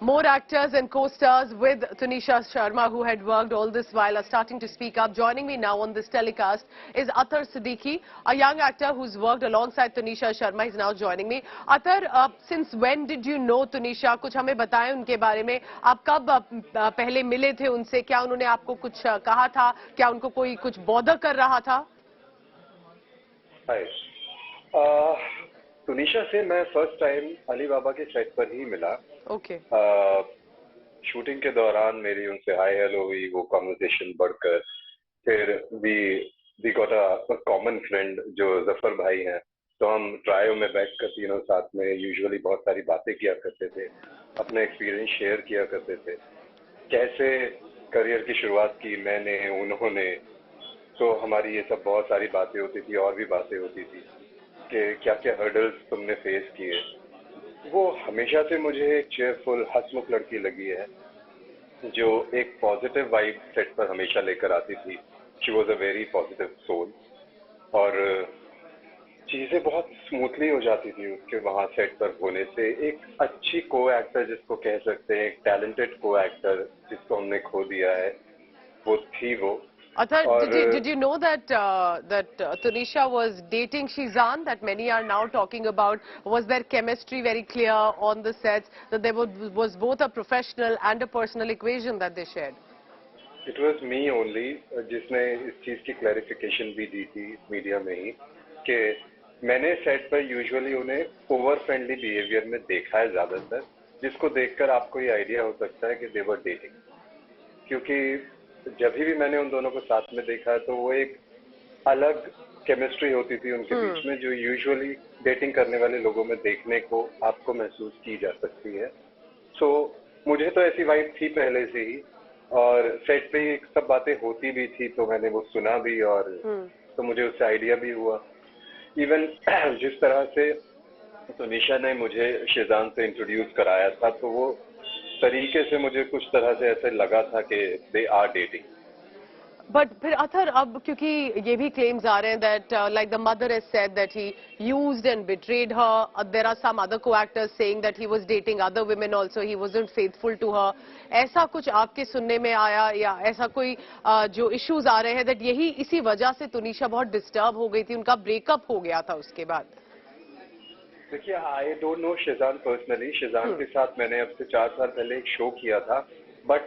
More actors and co-stars with Tanisha Sharma, who had worked all this while, are starting to speak up. Joining me now on this telecast is Athar Siddiqui, a young actor who's worked alongside Tanisha Sharma. He's now joining me. Athar, since when did you know Tanisha? कुछ हमें बताएं उनके बारे में. आप कब पहले मिले थे उनसे? क्या उन्होंने आपको कुछ कहा था? क्या उनको कोई कुछ बॉदर कर रहा था? हाय, तुनिशा से मैं फर्स्ट टाइम अली बाबा के सेट पर ही मिला. ओके. शूटिंग के दौरान मेरी उनसे हाय हेलो हुई, वो कन्वर्सेशन बढ़कर फिर we got a common friend जो जफर भाई हैं. तो हम ट्रायो में बैठकर तीनों साथ में यूजुअली बहुत सारी बातें किया करते थे, अपना एक्सपीरियंस शेयर किया करते थे, कैसे करियर की शुरुआत की मैंने उन्होंने. तो हमारी ये सब बहुत सारी बातें होती थी, और भी बातें होती थी कि क्या क्या हर्डल्स तुमने फेस किए. वो हमेशा से मुझे एक चेयरफुल हंसमुख लड़की लगी है जो एक पॉजिटिव वाइब सेट पर हमेशा लेकर आती थी. She was a very positive soul और चीजें बहुत स्मूथली हो जाती थी उसके वहां सेट पर होने से. एक अच्छी को एक्टर जिसको कह सकते हैं, एक टैलेंटेड को एक्टर जिसको हमने खो दिया है, वो थी वो. Athar, did you know that Tanisha was dating Shizan, that many are now talking about? Was their chemistry very clear on the sets, that there was both a professional and a personal equation that they shared? It was me only जिसने इस चीज की clarification भी दी थी media में ही कि मैंने set पर यूजुअली उन्हें ओवर फ्रेंडली बिहेवियर में देखा है ज्यादातर, जिसको देखकर आपको ये आइडिया हो सकता है कि दे वर डेटिंग. क्योंकि जब भी मैंने उन दोनों को साथ में देखा तो वो एक अलग केमिस्ट्री होती थी उनके बीच में, जो यूजुअली डेटिंग करने वाले लोगों में देखने को आपको महसूस की जा सकती है. सो मुझे तो ऐसी वाइब थी पहले से ही, और सेट पे ही सब बातें होती भी थी तो मैंने वो सुना भी, और तो मुझे उससे आइडिया भी हुआ. इवन जिस तरह से तुनिशा ने मुझे शिजान से इंट्रोड्यूस कराया था, तो वो तरीके से मुझे कुछ तरह से ऐसे लगा था कि दे आर डेटिंग. बट फिर अथर, अब क्योंकि ये भी क्लेम्स आ रहे हैं that like the mother has said that he used and betrayed her. There are some other co-actors saying that he was dating other women also, he wasn't faithful to her. ऐसा कुछ आपके सुनने में आया, या ऐसा कोई जो इश्यूज आ रहे हैं दैट यही इसी वजह से तुनिशा बहुत डिस्टर्ब हो गई थी, उनका ब्रेकअप हो गया था उसके बाद? देखिए, I don't know Sheezan personally. Sheezan के साथ मैंने अब से 4 साल पहले एक शो किया था, बट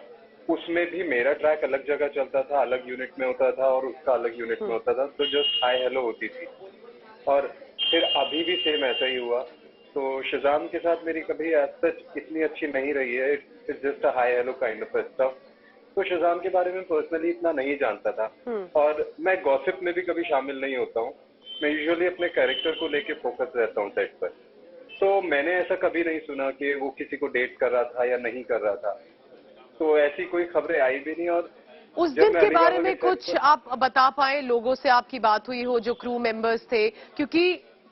उसमें भी मेरा ट्रैक अलग जगह चलता था, अलग यूनिट में होता था, और उसका अलग यूनिट में होता था. तो जस्ट हाय हेलो होती थी, और फिर अभी भी सेम ऐसा ही हुआ. तो शिजान के साथ मेरी कभी सच इतनी अच्छी नहीं रही है. It's just a hi hello kind of stuff. तो शिजान के बारे में पर्सनली इतना नहीं जानता था, और मैं गॉसिप में भी कभी शामिल नहीं होता हूँ. मैं यूजुअली अपने कैरेक्टर को लेके फोकस रहता हूँ सेट पर. तो मैंने ऐसा कभी नहीं सुना कि वो किसी को डेट कर रहा था या नहीं कर रहा था. तो ऐसी कोई खबरें आई भी नहीं. और उस दिन के बारे में कुछ आप बता पाए? लोगों से आपकी बात हुई हो जो क्रू मेंबर्स थे? क्योंकि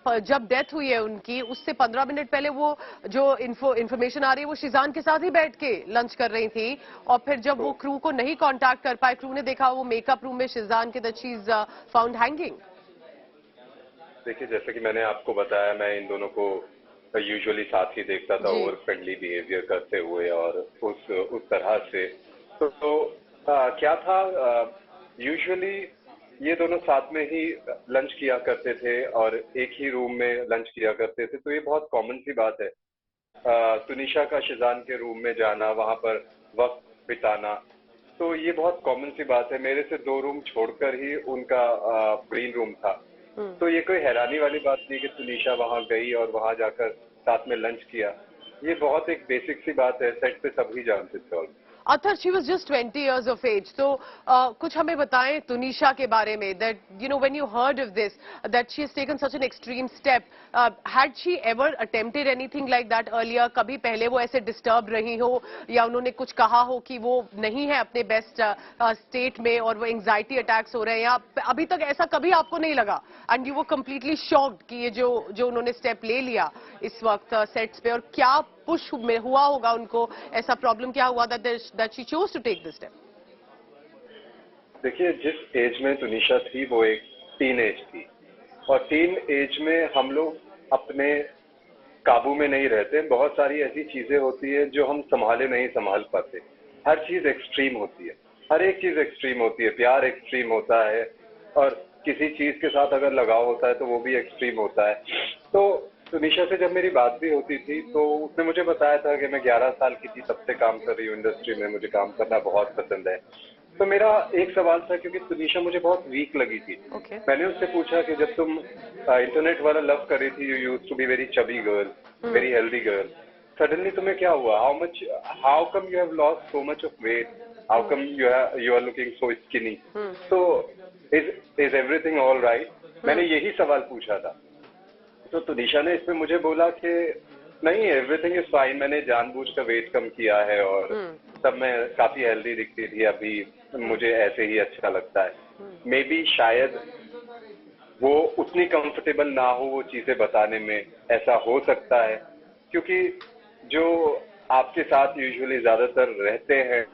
जब डेथ हुई है उनकी, उससे 15 मिनट पहले वो जो इन्फॉर्मेशन आ रही है वो शिजान के साथ ही बैठ के लंच कर रही थी, और फिर जब वो क्रू को नहीं कांटेक्ट कर पाए, क्रू ने देखा वो मेकअप रूम में शिजान के, that she is found hanging. देखिए, जैसे कि मैंने आपको बताया, मैं इन दोनों को यूजुअली साथ ही देखता था, ओवर फ्रेंडली बिहेवियर करते हुए और उस तरह से. तो क्या था, यूजुअली ये दोनों साथ में ही लंच किया करते थे और एक ही रूम में लंच किया करते थे. तो ये बहुत कॉमन सी बात है. तुनिशा का शिजान के रूम में जाना, वहां पर वक्त बिताना, तो ये बहुत कॉमन सी बात है. मेरे से 2 रूम छोड़कर ही उनका ग्रीन रूम था. तो ये कोई हैरानी वाली बात नहीं कि तुनिशा वहां गई और वहां जाकर साथ में लंच किया. ये बहुत एक बेसिक सी बात है, सेट पे सभी जानते थे. Athar, she was just 20 years of age. So, कुछ हमें बताएं तुनिशा के बारे में, that you know when you heard of this, that she has taken such an extreme step. Had she ever attempted anything like that earlier? कभी पहले वो ऐसे डिस्टर्ब रही हो, या उन्होंने कुछ कहा हो कि वो नहीं है अपने बेस्ट स्टेट में और वो एंजाइटी अटैक्स हो रहे हैं, या अभी तक ऐसा कभी आपको नहीं लगा एंड यू वो कम्प्लीटली शॉक्ड कि ये जो उन्होंने स्टेप ले लिया इस वक्त सेट्स पे? और क्या पुश में हुआ होगा उनको, ऐसा प्रॉब्लम क्या हुआ that she chose to take this step? देखिए, जिस एज में तुनिशा थी वो एक टीन एज थी, और टीन एज में हम लोग अपने काबू में नहीं रहते। बहुत सारी ऐसी चीजें होती है जो हम नहीं संभाल पाते। हर चीज एक्सट्रीम होती है, हर एक चीज एक्सट्रीम होती है। प्यार एक्सट्रीम होता है, और किसी चीज के साथ अगर लगाव होता है तो वो भी एक्सट्रीम होता है। तो तुनिशा से जब मेरी बात भी होती थी तो उसने मुझे बताया था कि मैं 11 साल की थी तब से काम कर रही हूँ इंडस्ट्री में, मुझे काम करना बहुत पसंद है। तो मेरा एक सवाल था, क्योंकि तुनिशा मुझे बहुत वीक लगी थी। Okay. मैंने उससे पूछा कि जब तुम इंटरनेट वाला लव कर रही थी, you used to be very chubby girl, very healthy girl, suddenly तुम्हें क्या हुआ? How come you have lost so much of weight? How come you are looking so skinny? तो इज एवरीथिंग ऑल राइट? मैंने यही सवाल पूछा था। तो तुनिशा ने इसमें मुझे बोला कि नहीं, एवरीथिंग इज फाइन, मैंने जानबूझकर वेट कम किया है और तब मैं काफी हेल्दी दिखती थी, अभी मुझे ऐसे ही अच्छा लगता है। मे बी शायद वो उतनी कंफर्टेबल ना हो वो चीजें बताने में, ऐसा हो सकता है, क्योंकि जो आपके साथ यूजुअली ज्यादातर रहते हैं,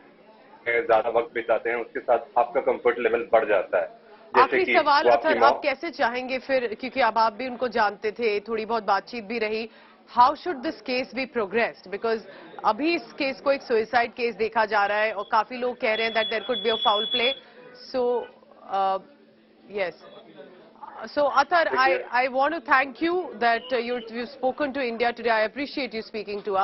ज्यादा वक्त बिताते हैं, उसके साथ आपका कंफर्ट लेवल बढ़ जाता है। जैसे आखिरी कि सवाल वो आपकी अतर, मॉम। आप कैसे चाहेंगे फिर, क्योंकि अब आप भी उनको जानते थे, थोड़ी बहुत बातचीत भी रही, how should this case be progressed? Because अभी इस केस को एक सुसाइड केस देखा जा रहा है और काफी लोग कह रहे हैं that there could be a foul play. So yes, so Athar, देखिए, I want to thank you that you've spoken to India today. I appreciate you speaking to us.